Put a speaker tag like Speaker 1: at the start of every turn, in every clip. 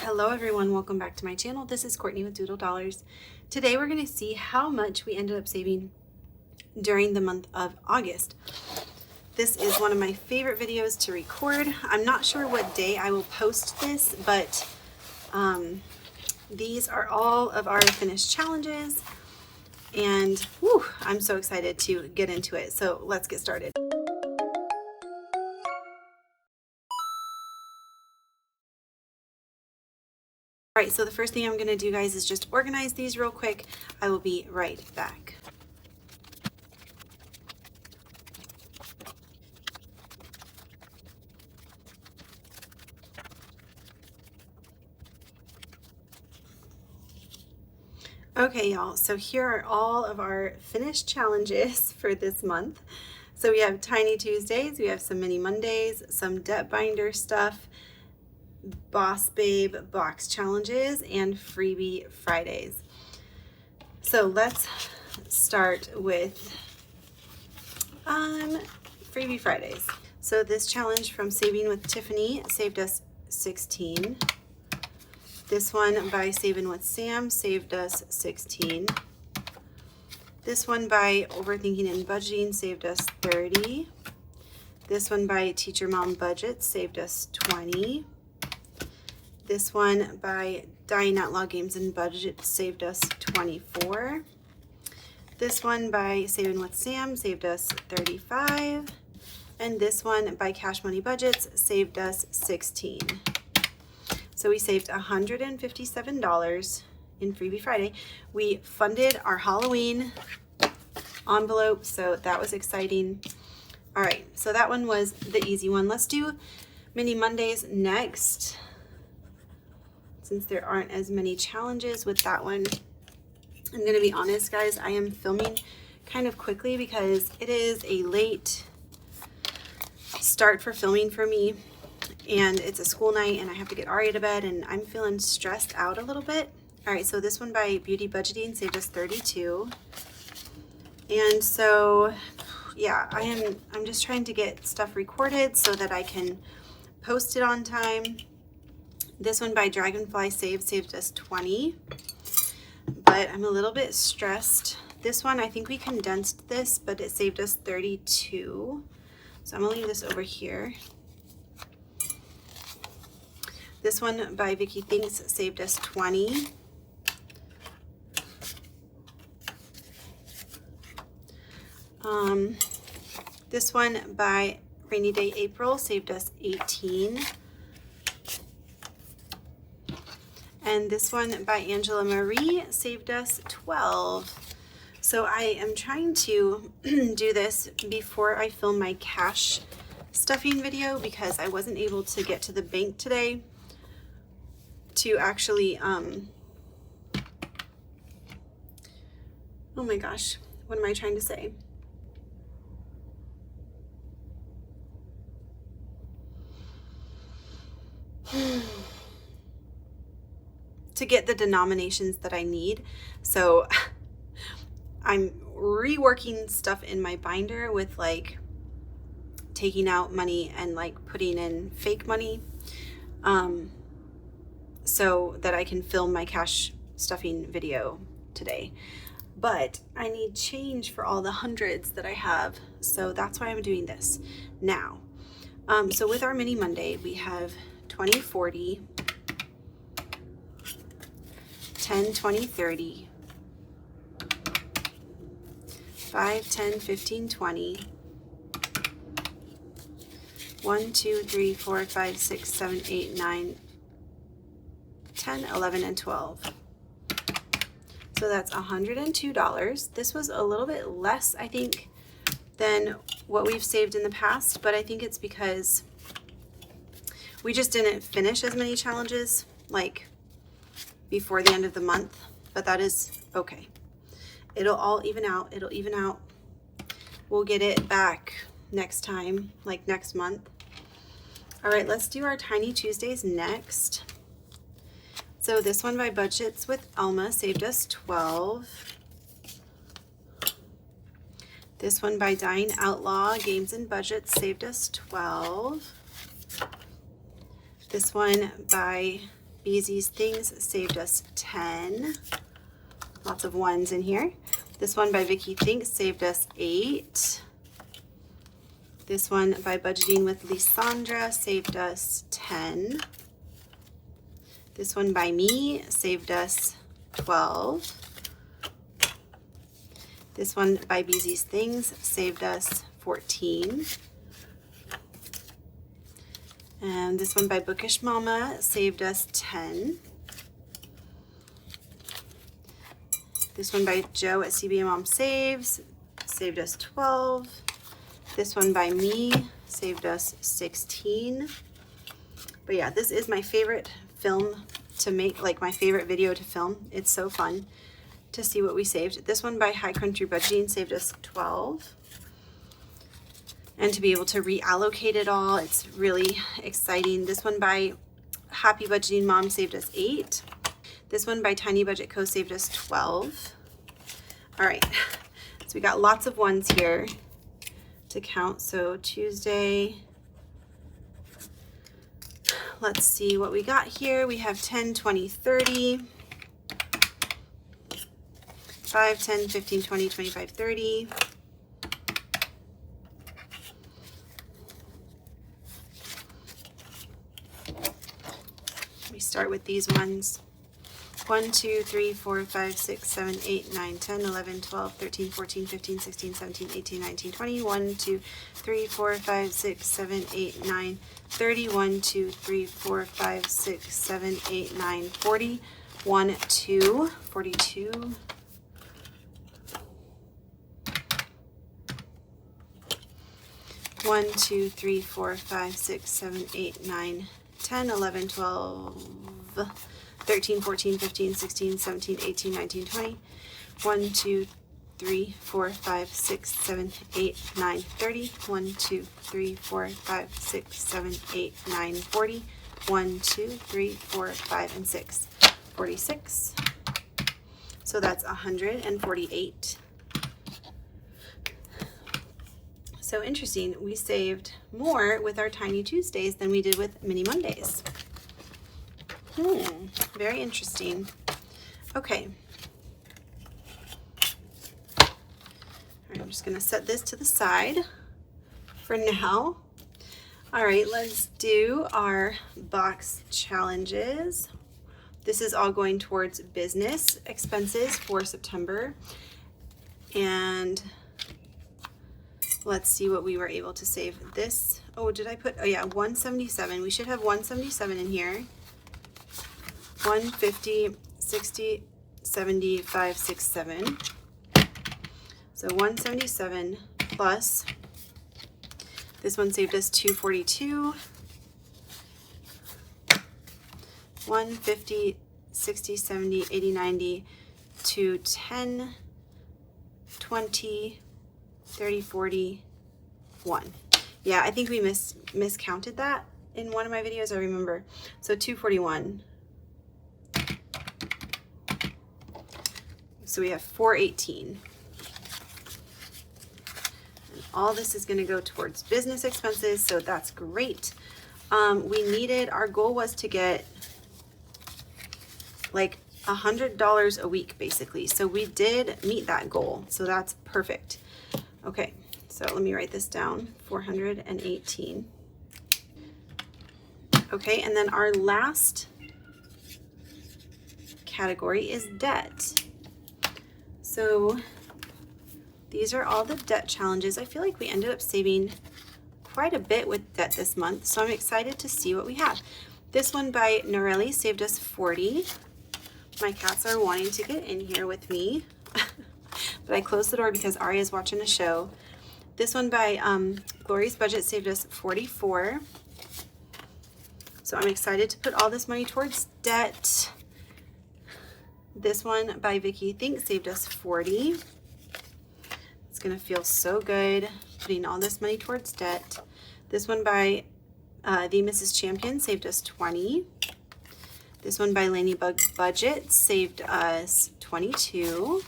Speaker 1: Hello everyone, welcome back to my channel. This is Courtney with Doodle Dollars. Today we're going to see how much we ended up saving during the month of August. This is one of my favorite videos to record. I'm not sure what day I will post this, but these are all of our finished challenges and whew, I'm so excited to get into it. So let's get started. All right, so the first thing I'm going to do, guys, is just organize these real quick. I will be right back. Okay, y'all, so here are all of our finished challenges for this month. So we have Tiny Tuesdays, we have some Mini Mondays, some debt binder stuff, Boss Babe box challenges, and Freebie Fridays. So let's start with Freebie Fridays. So this challenge from Saving with Tiffany saved us 16. This one by Saving with Sam saved us 16. This one by Overthinking and Budgeting saved us 30. This one by Teacher Mom Budgets saved us 20. This one by Dying Outlaw Games and Budget saved us 24. This one by Saving with Sam saved us 35. And this one by Cash Money Budgets saved us 16. So we saved $157 in Freebie Friday. We funded our Halloween envelope, so that was exciting. All right, so that one was the easy one. Let's do Mini Mondays next, since there aren't as many challenges with that one. I'm gonna be honest, guys, I am filming kind of quickly because it is a late start for filming for me, and it's a school night and I have to get Aria to bed and I'm feeling stressed out a little bit. All right, so this one by Beauty Budgeting saved us 32. And so, yeah, I'm just trying to get stuff recorded so that I can post it on time. This one by Dragonfly saved us 20, but I'm a little bit stressed. This one, I think we condensed this, but it saved us 32. So I'm gonna leave this over here. This one by Vicky Thinks saved us 20. This one by Rainy Day April saved us 18. And this one by Angela Marie saved us 12. So I am trying to do this before I film my cash stuffing video because I wasn't able to get to the bank today to actually, oh my gosh, what am I trying to say? To get the denominations that I need. So I'm reworking stuff in my binder with like taking out money and like putting in fake money so that I can film my cash stuffing video today. But I need change for all the hundreds that I have, so that's why I'm doing this now. So with our Mini Monday, we have 20, 40, 10, 20, 30, 5, 10, 15, 20, 1, 2, 3, 4, 5, 6, 7, 8, 9, 10, 11, and 12. So that's $102. This was a little bit less, I think, than what we've saved in the past, but I think it's because we just didn't finish as many challenges like before the end of the month, but that is okay. It'll all even out. It'll even out. We'll get it back next time, like next month. All right, let's do our Tiny Tuesdays next. So this one by Budgets with Elma saved us 12. This one by Dying Outlaw Games and Budgets saved us 12. This one by Beezy's Things saved us 10. Lots of ones in here. This one by Vicky Thinks saved us 8. This one by Budgeting with Lisandra saved us 10. This one by me saved us 12. This one by Beezy's Things saved us 14. And this one by Bookish Mama saved us 10. This one by Joe at CBA Mom Saves saved us 12. This one by me saved us 16. But yeah, this is my favorite film to make, like my favorite video to film. It's so fun to see what we saved. This one by High Country Budgeting saved us 12. And to be able to reallocate it all, it's really exciting. This one by Happy Budgeting Mom saved us 8. This one by Tiny Budget Co saved us 12. All right, so we got lots of ones here to count. So Tuesday, let's see what we got here. We have 10, 20, 30, 5, 10, 15, 20, 25, 30. We start with these ones. 1, 2, 3, 4, 5, 6, 7, 8, 9, 10, 11, 12, 13, 14, 15, 16, 17, 18, 19, 20. 1, 2, 3, 4, 5, 6, 7, 8, 9, 30. 1, 2, 3, 4, 5, 6, 7, 8, 9, 40. 1, 2, 42. 1, 2, 3, 4, 5, 6, 7, 8, 9, 10, 11, 12, 13, 14, 15, 16, 17, 18, 19, 20. 1, 2, 3, 4, 5, 6, 7, 8, 9, 30. 1, 2, 3, 4, 5, 6, 7, 8, 9, 40. 1, 2, 3, 4, 5, and 6. 46. So that's 148. So interesting, we saved more with our Tiny Tuesdays than we did with Mini Mondays. Very interesting. Okay. All right, I'm just gonna set this to the side for now. All right, let's do our box challenges. This is all going towards business expenses for September. And let's see what we were able to save. This, oh, did I put, oh yeah, 177. We should have 177 in here. 150, 60, 75, 67. So 177 plus, this one saved us 242. 150, 60, 70, 80, 90, 210, 20, 30, 40, 1. Yeah, I think we miscounted that in one of my videos, I remember. So 241. So we have 418. And all this is going to go towards business expenses, so that's great. We needed, our goal was to get like $100 a week basically. So we did meet that goal. So that's perfect. Okay, so let me write this down, 418. Okay, and then our last category is debt. So these are all the debt challenges. I feel like we ended up saving quite a bit with debt this month, so I'm excited to see what we have. This one by Norelli saved us 40. My cats are wanting to get in here with me, but I closed the door because Aria's watching a show. This one by Glory's Budget saved us 44. So I'm excited to put all this money towards debt. This one by Vicky Thinks saved us 40. It's gonna feel so good putting all this money towards debt. This one by The Mrs. Champion saved us 20. This one by Ladybug Budget saved us 22.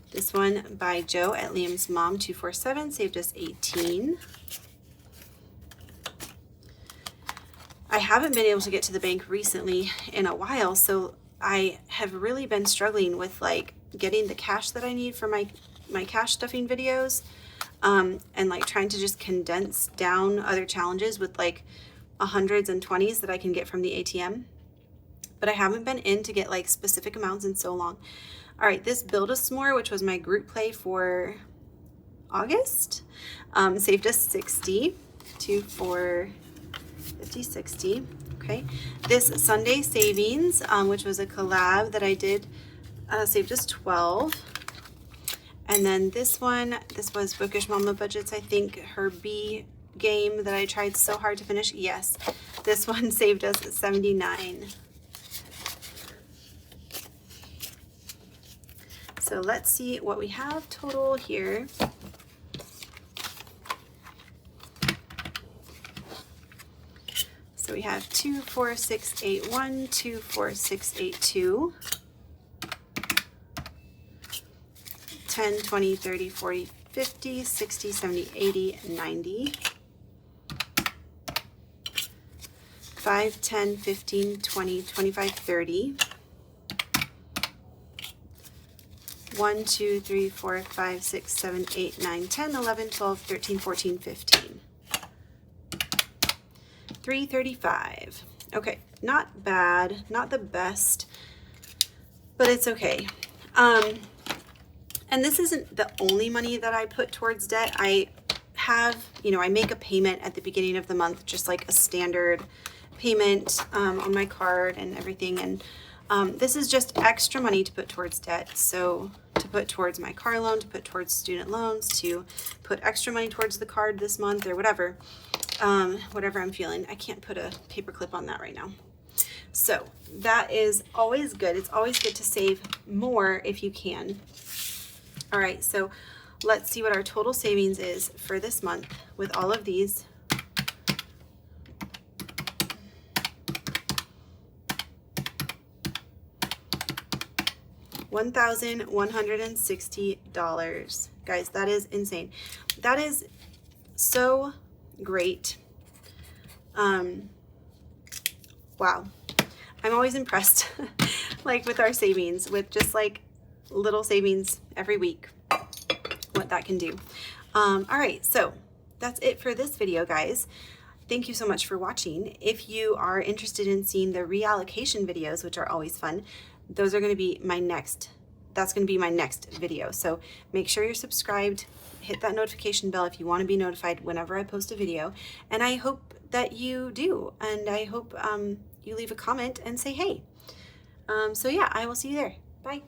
Speaker 1: This one by Joe at Liam's Mom 247 saved us 18. I haven't been able to get to the bank recently in a while, so I have really been struggling with like getting the cash that I need for my cash stuffing videos, and like trying to just condense down other challenges with like 100s and 20s that I can get from the ATM. But I haven't been in to get like specific amounts in so long. All right, this Build a S'more, which was my group play for August, saved us 60, 2, 4, 50, 60. Okay, this Sunday Savings, which was a collab that I did, saved us 12. And then this one, this was Bookish Mama Budgets, I think, her B game that I tried so hard to finish. Yes, this one saved us 79. So let's see what we have total here. So we have 24681, 24682, 10, 20, 30, 40, 50, 60, 70, 80, 90, 5, 10, 15, 20, 25, 30, 1, 2, 3, 4, 5, 6, 7, 8, 9, 10, 11, 12, 13, 14, 15. 335. Okay, not bad, not the best, but it's okay. And this isn't the only money that I put towards debt. I have, you know, I make a payment at the beginning of the month, just like a standard payment on my card and everything. And this is just extra money to put towards debt. So to put towards my car loan, to put towards student loans, to put extra money towards the card this month or whatever. Whatever I'm feeling. I can't put a paper clip on that right now. So that is always good. It's always good to save more if you can. All right, so let's see what our total savings is for this month with all of these. $1,160. Guys, that is insane. That is so great. Wow. I'm always impressed like with our savings, with just like little savings every week, what that can do. All right, so that's it for this video, guys. Thank you so much for watching. If you are interested in seeing the reallocation videos, which are always fun, those are going to be my next, that's going to be my next video. So make sure you're subscribed, hit that notification bell if you want to be notified whenever I post a video. And I hope that you do. And I hope you leave a comment and say, hey. So yeah, I will see you there. Bye.